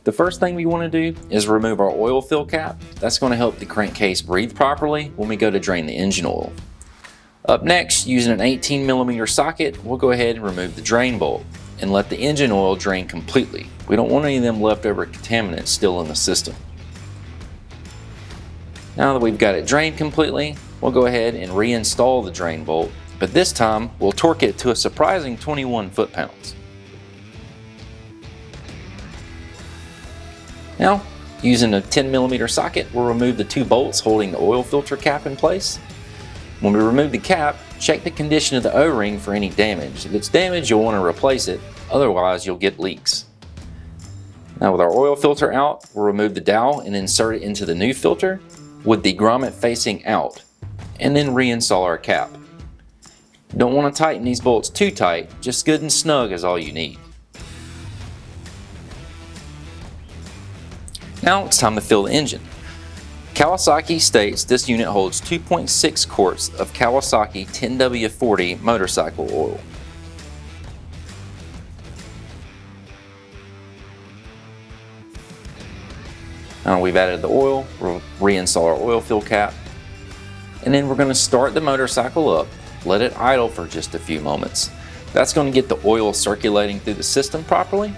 The first thing we want to do is remove our oil fill cap. That's going to help the crankcase breathe properly when we go to drain the engine oil. Up next, using an 18mm socket, we'll go ahead and remove the drain bolt and let the engine oil drain completely. We don't want any of them leftover contaminants still in the system. Now that we've got it drained completely, we'll go ahead and reinstall the drain bolt, but this time we'll torque it to a surprising 21 foot-pounds. Now, using a 10mm socket, we'll remove the two bolts holding the oil filter cap in place. When we remove the cap, check the condition of the O-ring for any damage. If it's damaged, you'll want to replace it, otherwise you'll get leaks. Now with our oil filter out, we'll remove the dowel and insert it into the new filter with the grommet facing out, and then reinstall our cap. Don't want to tighten these bolts too tight, just good and snug is all you need. Now it's time to fill the engine. Kawasaki states this unit holds 2.6 quarts of Kawasaki 10W40 motorcycle oil. Now we've added the oil, we'll reinstall our oil fill cap, and then we're going to start the motorcycle up, let it idle for just a few moments. That's going to get the oil circulating through the system properly.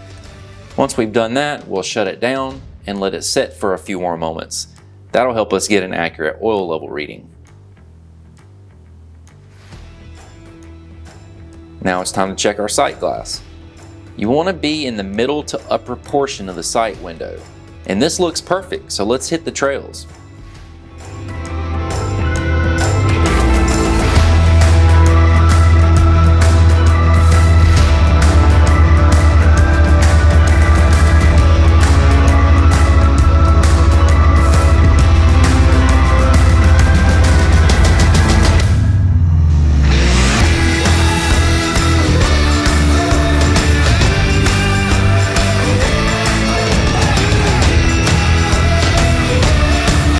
Once we've done that, we'll shut it down and let it set for a few more moments. That'll help us get an accurate oil level reading. Now it's time to check our sight glass. You want to be in the middle to upper portion of the sight window, and this looks perfect, so let's hit the trails.